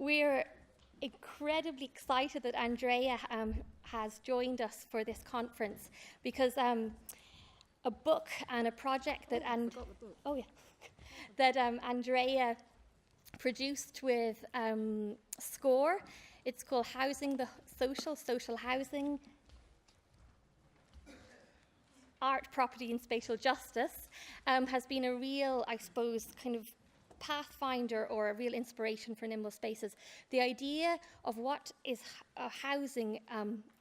We're incredibly excited that Andrea has joined us for this conference because a book and a project that Andrea produced with SKOR. It's called Housing the Social Housing, Art, Property and Spatial Justice, has been a real, I suppose, kind of pathfinder or a real inspiration for Nimble Spaces. The idea of what is housing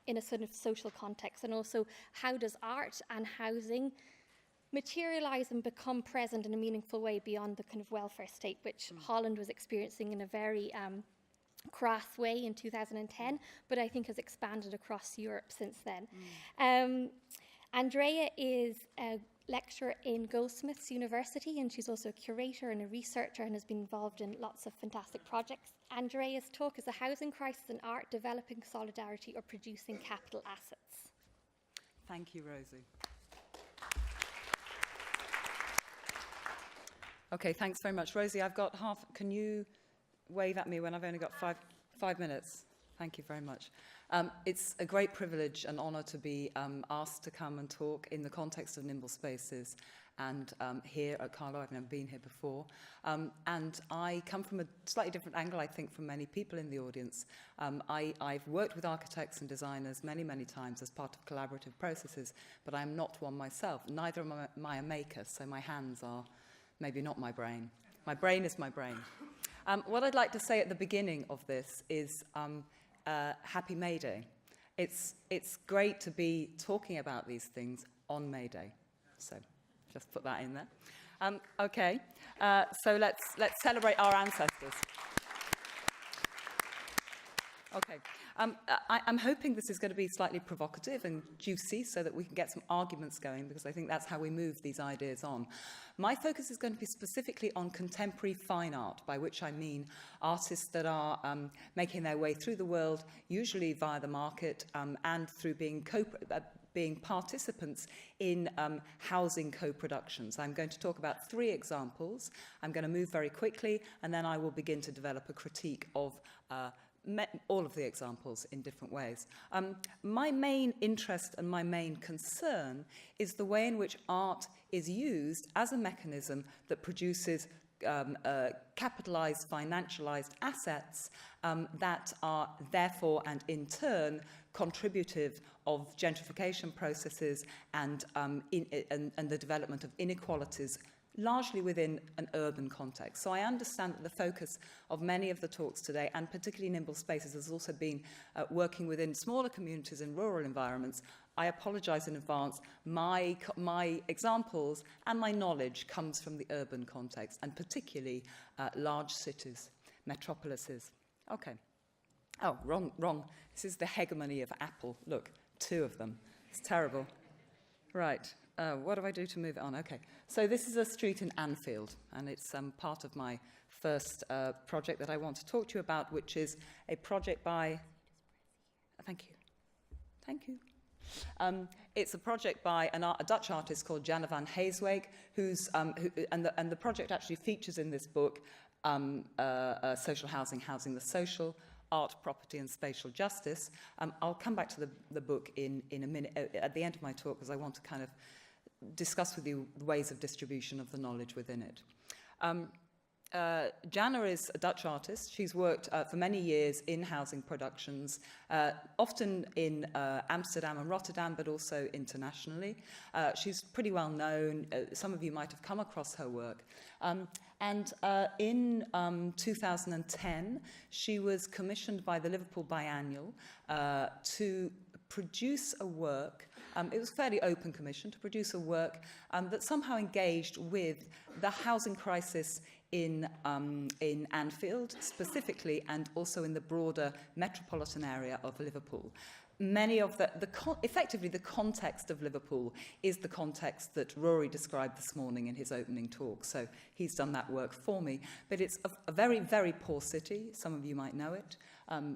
in a sort of social context, and also how does art and housing materialize and become present in a meaningful way beyond the kind of welfare state, which Holland was experiencing in a very crass way in 2010, but I think has expanded across Europe since then. Andrea is a lecturer in Goldsmiths University, and she's also a curator and a researcher and has been involved in lots of fantastic projects. Andrea's talk is A Housing Crisis in Art, Developing Solidarity or Producing Capital Assets. Thank you, Rosie. Okay, thanks very much. Rosie, I've got can you wave at me when I've only got five minutes? Thank you very much. It's a great privilege and honour to be asked to come and talk in the context of Nimble Spaces and here at Carlow. I've never been here before. And I come from a slightly different angle, I think, from many people in the audience. I've worked with architects and designers many, many times as part of collaborative processes, but I'm not one myself. Neither am I a maker, so my hands are maybe not my brain. My brain is my brain. What I'd like to say at the beginning of this is Happy May Day. It's great to be talking about these things on May Day. So just put that in there. Okay, so let's celebrate our ancestors. Okay, I'm hoping this is going to be slightly provocative and juicy so that we can get some arguments going, because I think that's how we move these ideas on. My focus is going to be specifically on contemporary fine art, by which I mean artists that are making their way through the world, usually via the market, and through being participants in housing co-productions. I'm going to talk about 3 examples. I'm going to move very quickly, and then I will begin to develop a critique of all of the examples in different ways. My main interest and my main concern is the way in which art is used as a mechanism that produces capitalized, financialized assets that are therefore and in turn contributive of gentrification processes and the development of inequalities, largely within an urban context. So I understand that the focus of many of the talks today, and particularly Nimble Spaces, has also been working within smaller communities in rural environments. I apologise in advance. My examples and my knowledge comes from the urban context, and particularly large cities, metropolises. Okay. Oh, wrong. This is the hegemony of Apple. Look, 2 of them. It's terrible. Right. What do I do to move it on? Okay. So this is a street in Anfield, and it's part of my first project that I want to talk to you about, which is a project by... Thank you. It's a project by a Dutch artist called Janne van Heeswijk, and the project actually features in this book social housing, housing the social, art, property and spatial justice. I'll come back to the book in a minute at the end of my talk, because I want to kind of discuss with you the ways of distribution of the knowledge within it. Janne is a Dutch artist. She's worked for many years in housing productions, often in Amsterdam and Rotterdam, but also internationally. She's pretty well known. Some of you might have come across her work. And in 2010, she was commissioned by the Liverpool Biennial to produce a work. It was a fairly open commission to produce a work that somehow engaged with the housing crisis in Anfield specifically, and also in the broader metropolitan area of Liverpool. many of effectively the context of Liverpool is the context that Rory described this morning in his opening talk. So he's done that work for me. But it's a very, very poor city. Some of you might know it.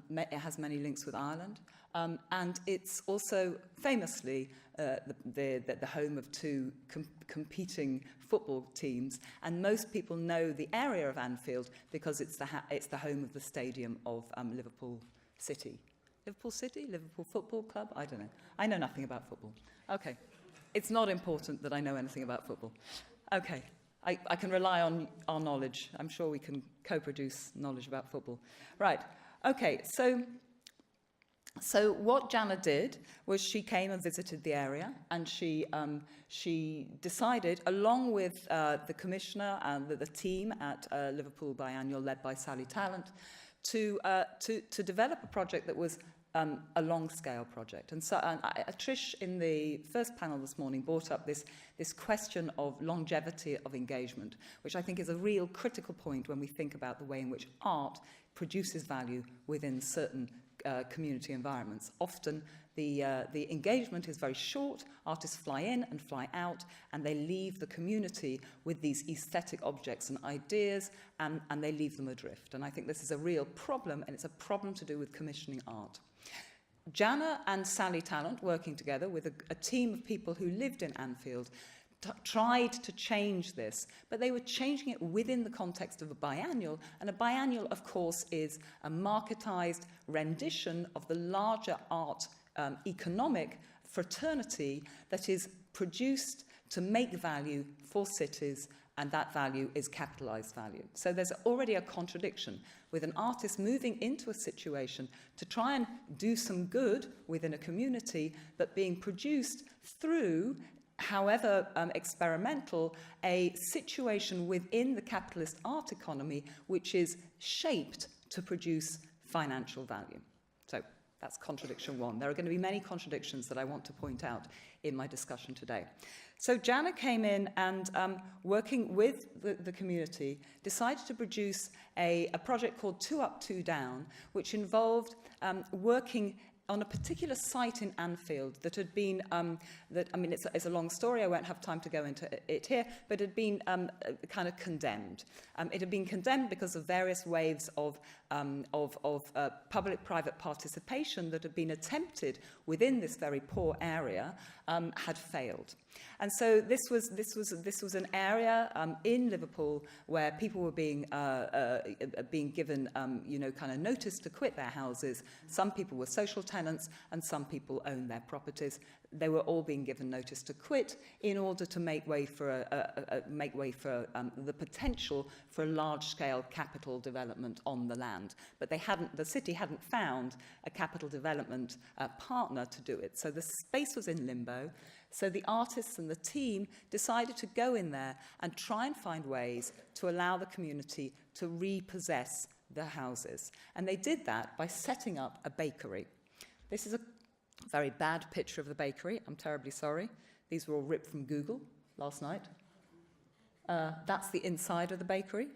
It has many links with Ireland. And it's also famously the home of two competing football teams. And most people know the area of Anfield because it's the home of the stadium of Liverpool City. Liverpool City? Liverpool Football Club? I don't know. I know nothing about football. Okay. It's not important that I know anything about football. Okay. I can rely on our knowledge. I'm sure we can co-produce knowledge about football. Right. Okay. So what Jana did was she came and visited the area, and she decided, along with the commissioner and the team at Liverpool Biannual, led by Sally Tallant, to develop a project that was a long-scale project. And so Trish, in the first panel this morning, brought up this question of longevity of engagement, which I think is a real critical point when we think about the way in which art produces value within certain community environments. Often the engagement is very short. Artists fly in and fly out, and they leave the community with these aesthetic objects and ideas, and they leave them adrift. And I think this is a real problem, and it's a problem to do with commissioning art. Jana and Sally Tallant, working together with a team of people who lived in Anfield, tried to change this, but they were changing it within the context of a biannual, and a biannual, of course, is a marketized rendition of the larger art economic fraternity that is produced to make value for cities, and that value is capitalized value. So there's already a contradiction with an artist moving into a situation to try and do some good within a community, but being produced through, however experimental, a situation within the capitalist art economy which is shaped to produce financial value. So that's contradiction one. There are going to be many contradictions that I want to point out in my discussion today. So Jana came in and, working with the community, decided to produce a project called 2 Up, 2 Down, which involved working on a particular site in Anfield that had been, it's a long story, I won't have time to go into it here, but it had been kind of condemned. It had been condemned because of various waves of public-private participation that had been attempted within this very poor area, had failed. And so this was an area in Liverpool where people were being given kind of notice to quit their houses. Some people were social tenants and some people owned their properties. They were all being given notice to quit in order to make way for the potential for a large-scale capital development on the land. But the city hadn't found a capital development partner to do it. So the space was in limbo. So the artists and the team decided to go in there and try and find ways to allow the community to repossess the houses. And they did that by setting up a bakery. This is a very bad picture of the bakery. I'm terribly sorry. These were all ripped from Google last night. That's the inside of the bakery.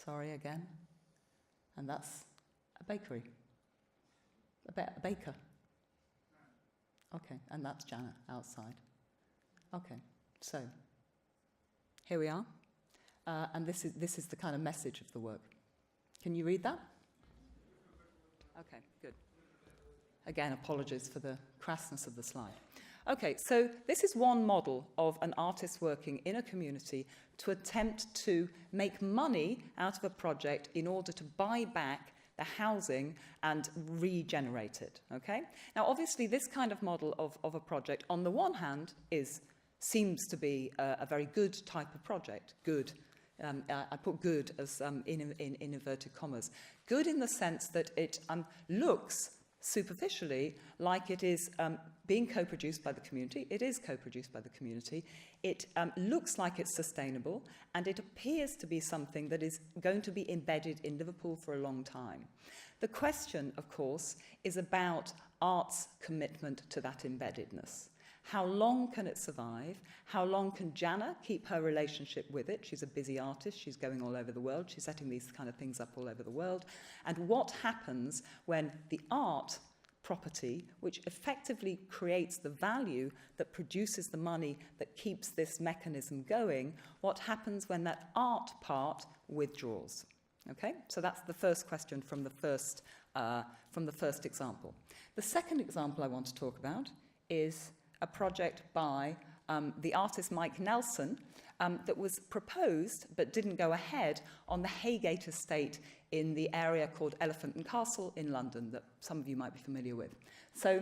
Sorry again. And that's a bakery. A baker. Okay, and that's Jana outside. Okay, so here we are. And this is the kind of message of the work. Can you read that? Okay, good. Again, apologies for the crassness of the slide. Okay, so this is one model of an artist working in a community to attempt to make money out of a project in order to buy back the housing and regenerate it, okay? Now, obviously, this kind of model of a project, on the one hand, seems to be a very good type of project. Good. I put good as in inverted commas. Good in the sense that it looks superficially like it is being co-produced by the community. It is co-produced by the community. It looks like it's sustainable, and it appears to be something that is going to be embedded in Liverpool for a long time. The question, of course, is about art's commitment to that embeddedness. How long can it survive? How long can Jana keep her relationship with it? She's a busy artist. She's going all over the world. She's setting these kind of things up all over the world. And what happens when the art property, which effectively creates the value that produces the money that keeps this mechanism going, what happens when that art part withdraws? Okay, so that's the first question from the first example. The second example I want to talk about is a project by the artist Mike Nelson that was proposed but didn't go ahead on the Haygate estate in the area called Elephant and Castle in London that some of you might be familiar with. So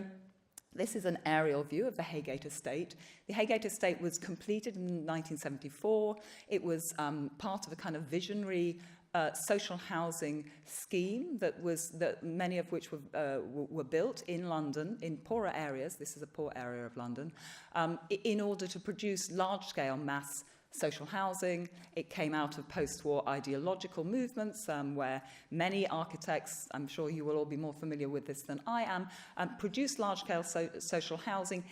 this is an aerial view of the Haygate estate. The Haygate estate was completed in 1974. It was part of a kind of visionary social housing scheme that many of which were built in London, in poorer areas. This is a poor area of London, in order to produce large-scale mass social housing. It came out of post-war ideological movements where many architects, I'm sure you will all be more familiar with this than I am, produced large-scale social housing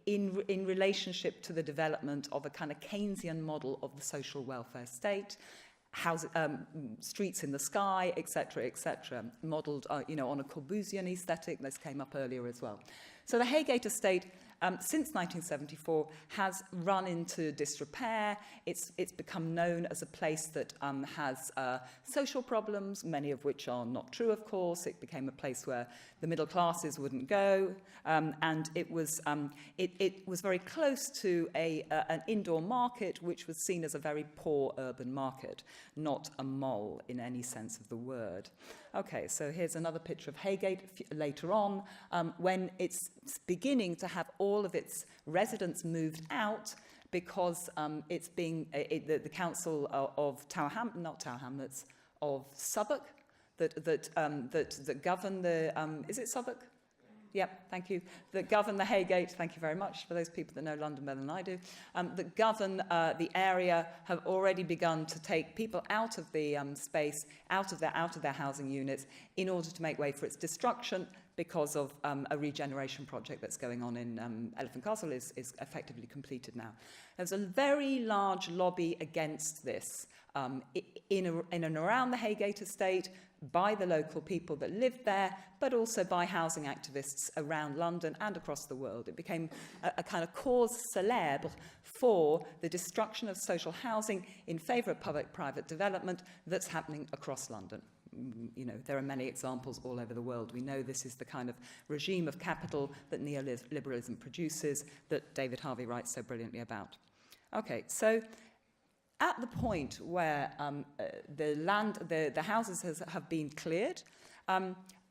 in relationship to the development of a kind of Keynesian model of the social welfare state. Streets in the sky, etc., modelled on a Corbusian aesthetic. This came up earlier as well. So the Haygate estate, since 1974, has run into disrepair. It's become known as a place that has social problems, many of which are not true, of course. It became a place where the middle classes wouldn't go, and it was very close to an indoor market, which was seen as a very poor urban market, not a mall in any sense of the word. Okay, so here's another picture of Haygate later on, when it's beginning to have all of its residents moved out because it's being the council of of Southwark that govern the is it Southwark? Yep, thank you. That govern the Haygate. Thank you very much for those people that know London better than I do. That govern the area have already begun to take people out of the space, out of their housing units, in order to make way for its destruction, because of a regeneration project that's going on in Elephant Castle is effectively completed now. There's a very large lobby against this in and around the Haygate estate, by the local people that lived there, but also by housing activists around London and across the world. It became a kind of cause célèbre for the destruction of social housing in favour of public-private development that's happening across London. You know, there are many examples all over the world. We know this is the kind of regime of capital that neoliberalism produces, that David Harvey writes so brilliantly about. Okay, so at the point where the houses have been cleared,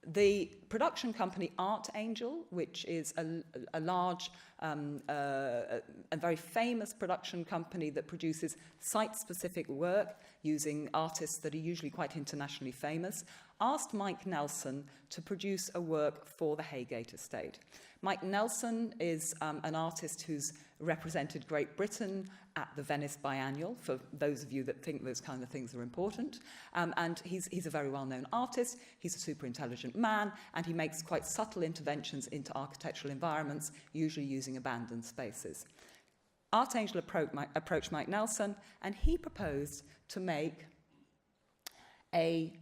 the production company Art Angel, which is a large and very famous production company that produces site-specific work using artists that are usually quite internationally famous, asked Mike Nelson to produce a work for the Haygate estate. Mike Nelson is an artist who's represented Great Britain at the Venice Biennial, for those of you that think those kind of things are important. And he's a very well-known artist. He's a super intelligent man, and he makes quite subtle interventions into architectural environments, usually using abandoned spaces. Art Angel approached Mike Nelson, and he proposed to make a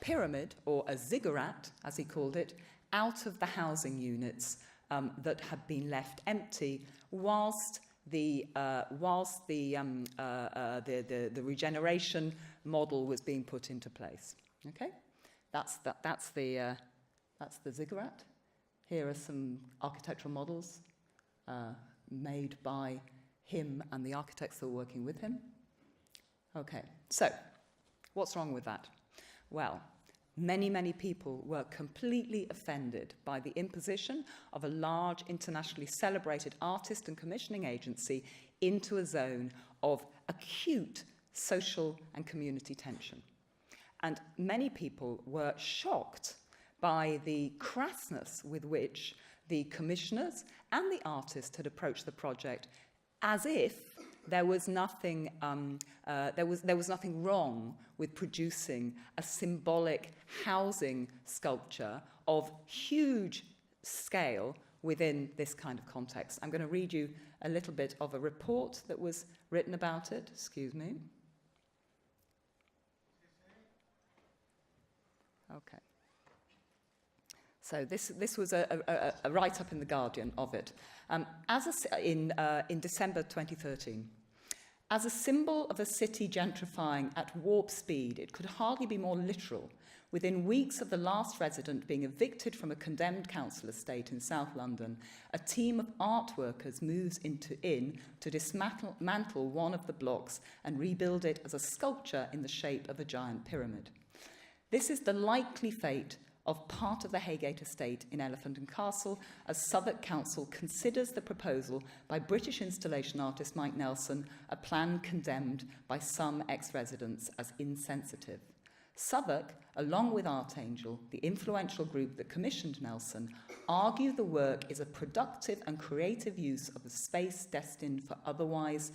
pyramid, or a ziggurat, as he called it, out of the housing units that had been left empty whilst the regeneration model was being put into place. Okay, that's the ziggurat. Here are some architectural models made by him and the architects that were working with him. Okay, so what's wrong with that? Well, many people were completely offended by the imposition of a large, internationally celebrated artist and commissioning agency into a zone of acute social and community tension. And many people were shocked by the crassness with which the commissioners and the artist had approached the project, as if there was nothing wrong with producing a symbolic housing sculpture of huge scale within this kind of context. I'm going to read you a little bit of a report that was written about it. Excuse me. Okay. So this was a write-up in The Guardian of it. In December 2013. As a symbol of a city gentrifying at warp speed, it could hardly be more literal. Within weeks of the last resident being evicted from a condemned council estate in South London, a team of art workers moves to dismantle one of the blocks and rebuild it as a sculpture in the shape of a giant pyramid. This is the likely fate of part of the Haygate estate in Elephant and Castle, as Southwark Council considers the proposal by British installation artist Mike Nelson, a plan condemned by some ex-residents as insensitive. Southwark, along with Art Angel, the influential group that commissioned Nelson, argue the work is a productive and creative use of a space destined to otherwise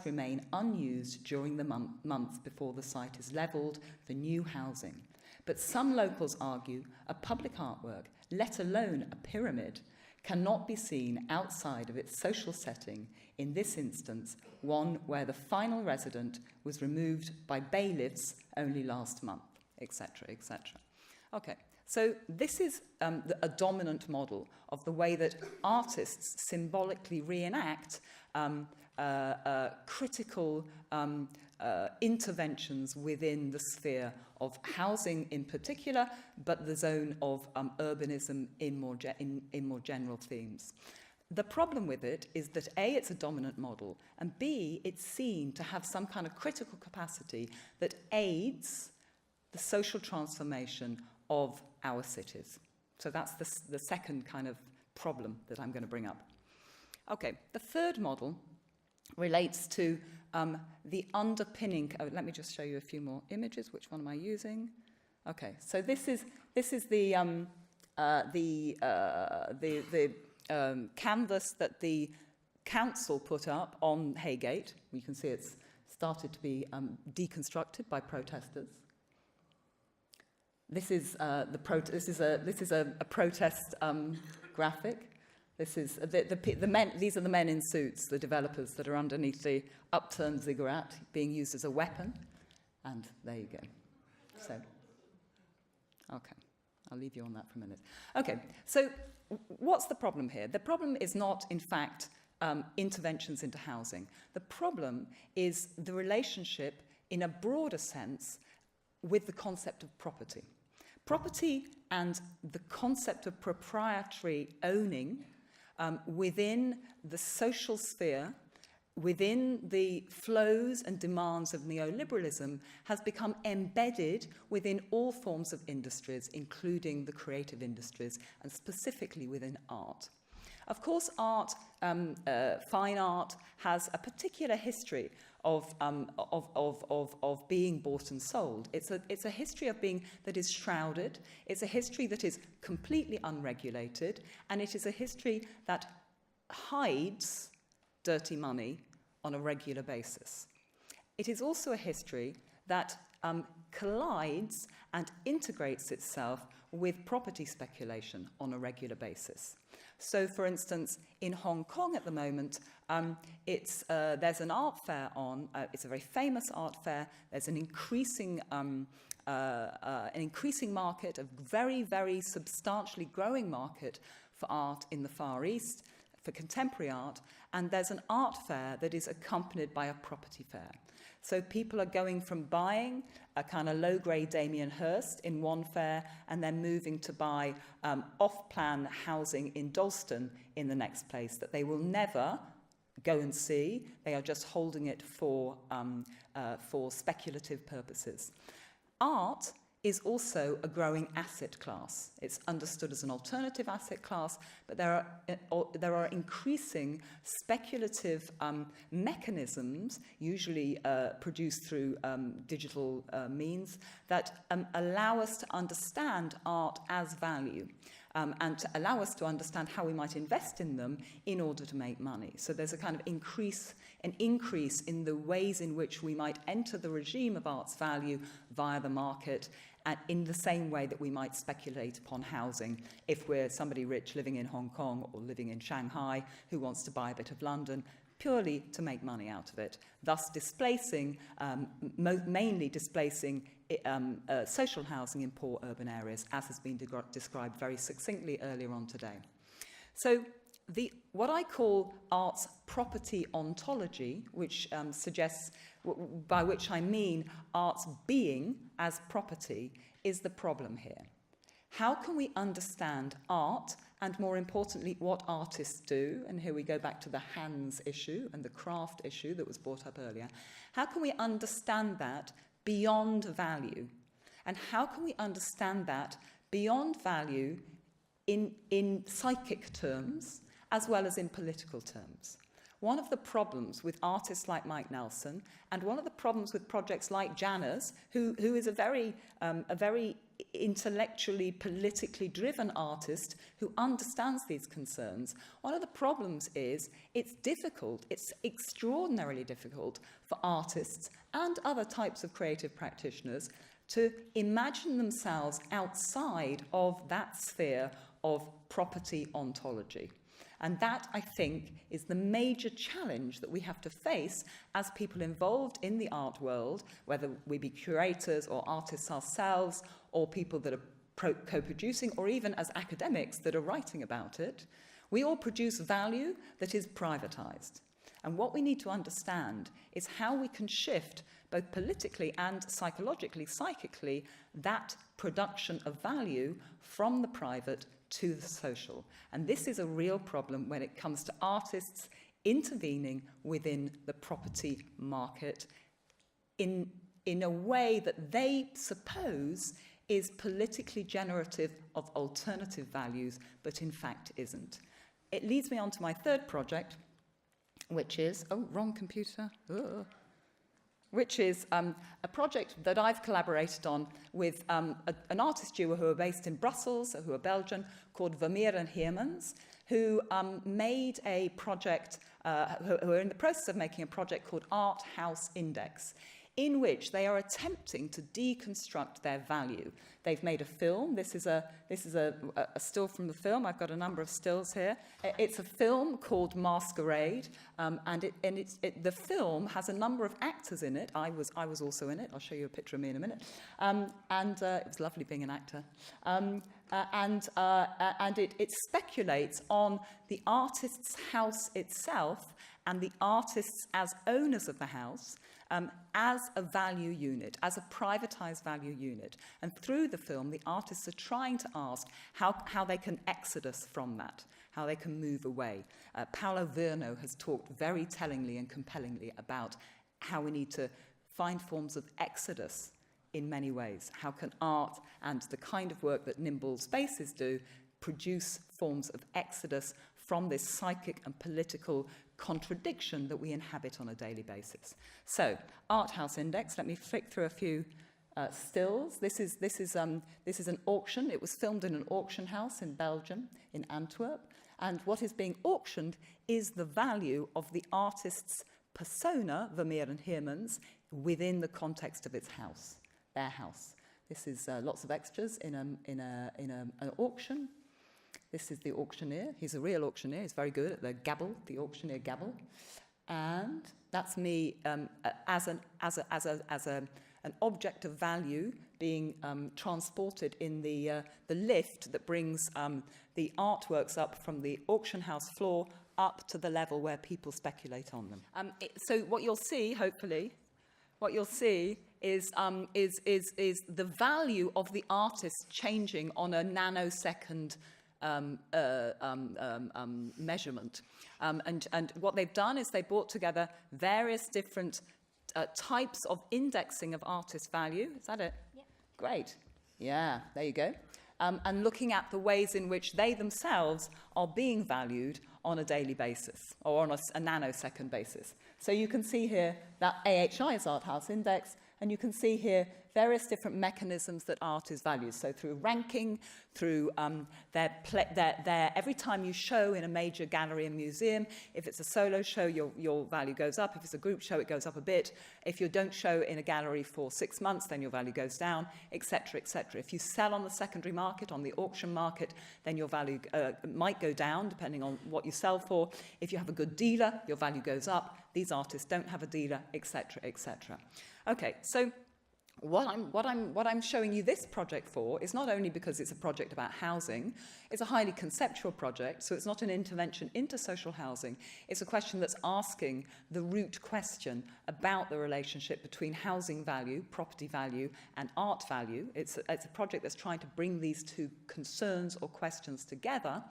remain unused during the months before the site is levelled for new housing. But some locals argue a public artwork, let alone a pyramid, cannot be seen outside of its social setting, in this instance, one where the final resident was removed by bailiffs only last month, etc., etc. Okay, so this is a dominant model of the way that artists symbolically reenact critical interventions within the sphere of housing in particular, but the zone of urbanism in more general themes. The problem with it is that A, it's a dominant model, and B, it's seen to have some kind of critical capacity that aids the social transformation of our cities. So that's the second kind of problem that I'm going to bring up. Okay, the third model relates to the underpinning. Oh, let me just show you a few more images. Which one am I using? Okay, so this is the canvas that the council put up on Haygate. You can see it's started to be deconstructed by protesters. This is a protest graphic. This is the men. These are the men in suits, the developers that are underneath the upturned ziggurat, being used as a weapon. And there you go. So, okay, I'll leave you on that for a minute. Okay, so what's the problem here? The problem is not, in fact, interventions into housing. The problem is the relationship, in a broader sense, with the concept of property. Property and the concept of proprietary owning within the social sphere, within the flows and demands of neoliberalism, has become embedded within all forms of industries, including the creative industries, and specifically within art. Of course, art, fine art, has a particular history of being bought and sold. It's a history of being that is shrouded. It's a history that is completely unregulated, and it is a history that hides dirty money on a regular basis. It is also a history that collides and integrates itself with property speculation on a regular basis. So, for instance, in Hong Kong at the moment, there's an art fair on. It's a very famous art fair. There's an increasing market, a very, very substantially growing market for art in the Far East, for contemporary art, and there's an art fair that is accompanied by a property fair. So people are going from buying a kind of low-grade Damien Hirst in one fair and then moving to buy off-plan housing in Dalston in the next place that they will never go and see. They are just holding it for speculative purposes. Art is also a growing asset class. It's understood as an alternative asset class, but there are increasing speculative mechanisms, usually produced through digital means, that allow us to understand art as value. And to allow us to understand how we might invest in them in order to make money. So there's a kind of increase in the ways in which we might enter the regime of art's value via the market, and in the same way that we might speculate upon housing if we're somebody rich living in Hong Kong or living in Shanghai who wants to buy a bit of London, purely to make money out of it, thus displacing, mainly displacing social housing in poor urban areas, as has been described very succinctly earlier on today. So what I call art's property ontology, which suggests, by which I mean art's being as property, is the problem here. How can we understand art, and more importantly, what artists do? And here we go back to the hands issue and the craft issue that was brought up earlier. How can we understand that beyond value? And how can we understand that beyond value in psychic terms, as well as in political terms? One of the problems with artists like Mike Nelson, and one of the problems with projects like Janus, who is a very intellectually, politically driven artist who understands these concerns, one of the problems is it's difficult, it's extraordinarily difficult for artists and other types of creative practitioners to imagine themselves outside of that sphere of property ontology. And that, I think, is the major challenge that we have to face as people involved in the art world, whether we be curators or artists ourselves, or people that are co-producing, or even as academics that are writing about it. We all produce value that is privatized. And what we need to understand is how we can shift, both politically and psychologically, psychically, that production of value from the private to the social. And this is a real problem when it comes to artists intervening within the property market in a way that they suppose is politically generative of alternative values, but in fact isn't. It leads me on to my third project, which is, wrong computer, which is a project that I've collaborated on with an artist duo who are based in Brussels, who are Belgian, called Vermeir and Heiremans, who made a project, who are in the process of making a project called Art House Index, in which they are attempting to deconstruct their value. They've made a film. This is a still from the film. I've got a number of stills here. It's a film called Masquerade, and the film has a number of actors in it. I was also in it. I'll show you a picture of me in a minute. It was lovely being an actor. It speculates on the artist's house itself and the artists as owners of the house, as a value unit, as a privatized value unit. And through the film, the artists are trying to ask how they can exodus from that, how they can move away. Paolo Virno has talked very tellingly and compellingly about how we need to find forms of exodus in many ways. How can art and the kind of work that Nimble spaces do produce forms of exodus from this psychic and political contradiction that we inhabit on a daily basis. So, Art House Index. Let me flick through a few stills. This is an auction. It was filmed in an auction house in Belgium, in Antwerp. And what is being auctioned is the value of the artist's persona, Vermeir and Heiremans, within the context of its house, their house. This is lots of extras in an auction. This is the auctioneer. He's a real auctioneer. He's very good at the gabble, the auctioneer gabble. And that's me as an object of value being transported in the lift that brings the artworks up from the auction house floor up to the level where people speculate on them. So what you'll see, hopefully, is the value of the artist changing on a nanosecond measurement. And what they've done is they brought together various different types of indexing of artist value. Is that it? Yeah. Great. Yeah, there you go. And looking at the ways in which they themselves are being valued on a daily basis, or on a nanosecond basis. So you can see here that AHI's Art House Index, and you can see here various different mechanisms that art is valued. So through ranking, through every time you show in a major gallery and museum, if it's a solo show, your value goes up. If it's a group show, it goes up a bit. If you don't show in a gallery for 6 months, then your value goes down, etc., etc. If you sell on the secondary market, on the auction market, then your value might go down, depending on what you sell for. If you have a good dealer, your value goes up. These artists don't have a dealer, etc., etc. Okay, so what I'm showing you this project for is not only because it's a project about housing, it's a highly conceptual project, so it's not an intervention into social housing. It's a question that's asking the root question about the relationship between housing value, property value, and art value. It's a project that's trying to bring these two concerns or questions together.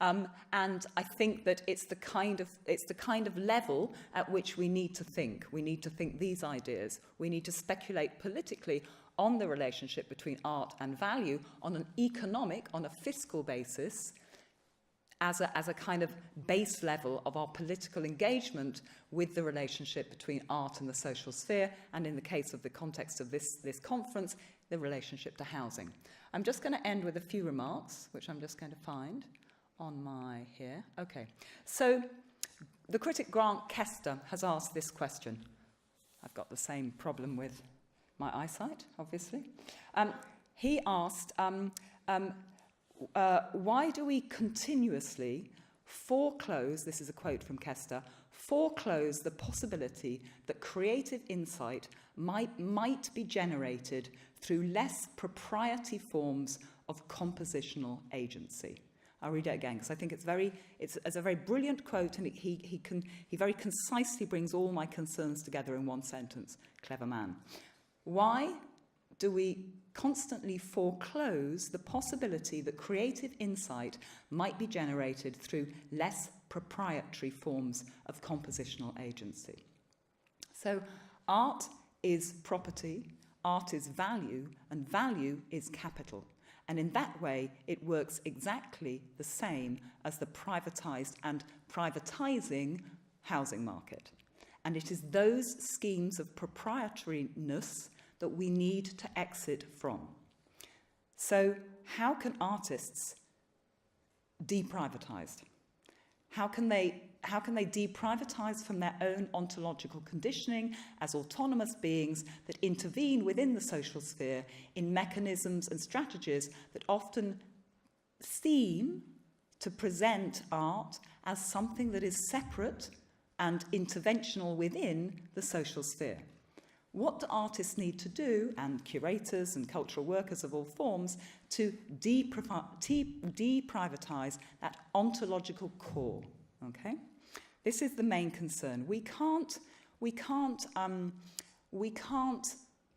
And I think that it's the kind of level at which we need to think. We need to think these ideas. We need to speculate politically on the relationship between art and value on an economic, on a fiscal basis, as a kind of base level of our political engagement with the relationship between art and the social sphere, and in the case of the context of this conference, the relationship to housing. I'm just going to end with a few remarks, which I'm just going to find on my here. Okay, so the critic Grant Kester has asked this question. I've got the same problem with my eyesight, obviously. He asked, why do we continuously foreclose, this is a quote from Kester, foreclose the possibility that creative insight might be generated through less proprietary forms of compositional agency? I'll read it again because I think it's a very brilliant quote, and he very concisely brings all my concerns together in one sentence. Clever man. Why do we constantly foreclose the possibility that creative insight might be generated through less proprietary forms of compositional agency? So art is property, art is value, and value is capital. And in that way, it works exactly the same as the privatised and privatising housing market. And it is those schemes of proprietariness that we need to exit from. So how can artists deprivatise? How can they deprivatise from their own ontological conditioning as autonomous beings that intervene within the social sphere in mechanisms and strategies that often seem to present art as something that is separate and interventional within the social sphere? What do artists need to do, and curators and cultural workers of all forms, to deprivatise that ontological core? Okay, this is the main concern. We can't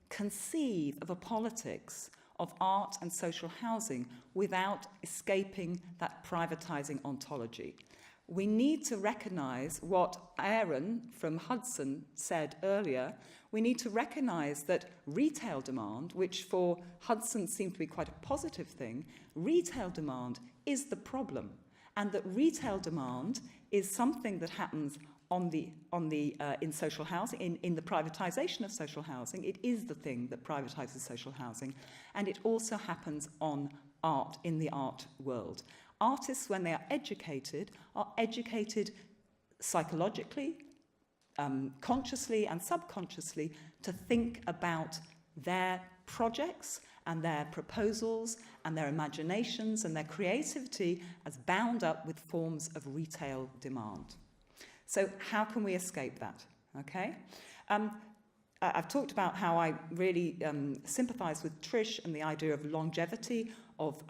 conceive of a politics of art and social housing without escaping that privatising ontology. We need to recognise what Aaron from Hudson said earlier. We need to recognise that retail demand, which for Hudson seemed to be quite a positive thing, retail demand is the problem, and that retail demand is something that happens in social housing, in the privatisation of social housing. It is the thing that privatises social housing, and it also happens on art, in the art world. Artists, when they are educated psychologically, consciously and subconsciously, to think about their projects and their proposals and their imaginations and their creativity as bound up with forms of retail demand. So how can we escape that? Okay? I've talked about how I really sympathise with Trish and the idea of longevity, of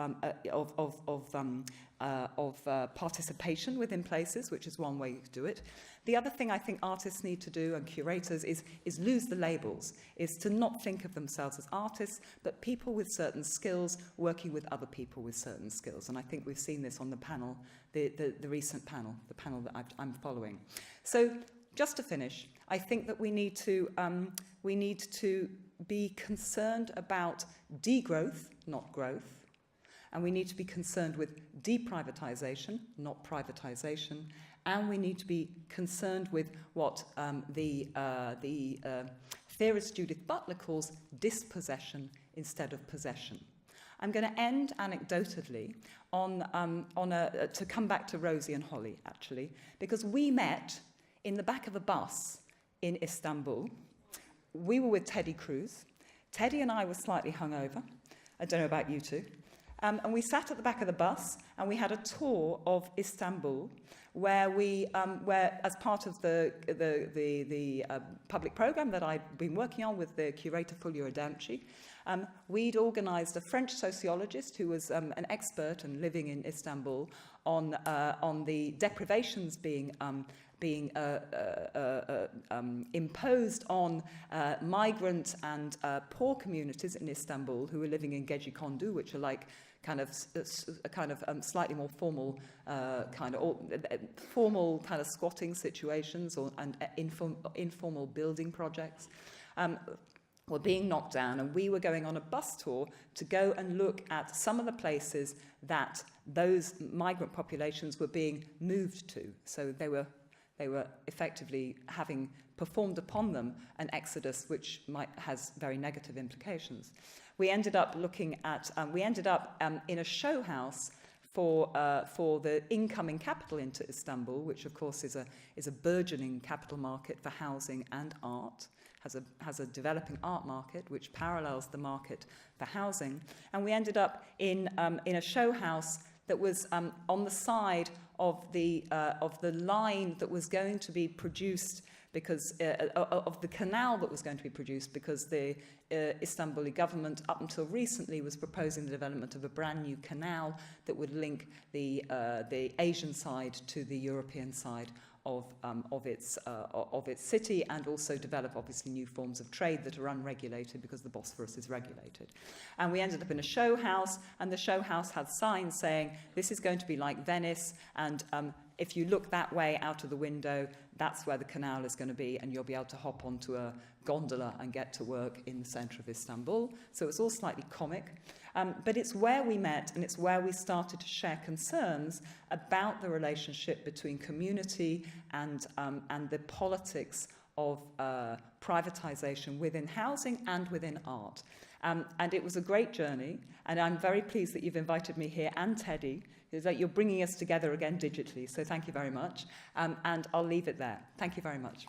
participation within places, which is one way to do it. The other thing I think artists need to do, and curators, is lose the labels, is to not think of themselves as artists, but people with certain skills working with other people with certain skills. And I think we've seen this on the panel, the recent panel, the panel that I'm following. So just to finish, I think that we need to be concerned about degrowth, not growth. And we need to be concerned with deprivatisation, not privatisation. And we need to be concerned with what the theorist Judith Butler calls dispossession instead of possession. I'm going to end anecdotally to come back to Rosie and Holly, actually, because we met in the back of a bus in Istanbul. We were with Teddy Cruz. Teddy and I were slightly hungover. I don't know about you two. And we sat at the back of the bus and we had a tour of Istanbul where as part of the public programme that I'd been working on with the curator Fulvio Adamci, we'd organised a French sociologist who was an expert and living in Istanbul on the deprivations being imposed on migrant and poor communities in Istanbul who were living in gecekondu, which are like kind of slightly more formal formal kind of squatting situations and informal building projects. Were being knocked down, and we were going on a bus tour to go and look at some of the places that those migrant populations were being moved to. So they were effectively having performed upon them an exodus which has very negative implications. We ended up looking at, in a show house for the incoming capital into Istanbul, which of course is a burgeoning capital market for housing and art. Has a developing art market which parallels the market for housing, and we ended up in a show house that was on the side of the line that was going to be produced because of the canal that was going to be produced because the Istanbuli government up until recently was proposing the development of a brand new canal that would link the Asian side to the European side of its city, and also develop obviously new forms of trade that are unregulated because the Bosphorus is regulated. And we ended up in a show house, and the show house had signs saying this is going to be like Venice, and if you look that way out of the window, that's where the canal is going to be, and you'll be able to hop onto a gondola and get to work in the centre of Istanbul. So it's all slightly comic. But it's where we met, and it's where we started to share concerns about the relationship between community and the politics of privatisation within housing and within art. And it was a great journey, and I'm very pleased that you've invited me here, and Teddy, is that you're bringing us together again digitally. So thank you very much, and I'll leave it there. Thank you very much.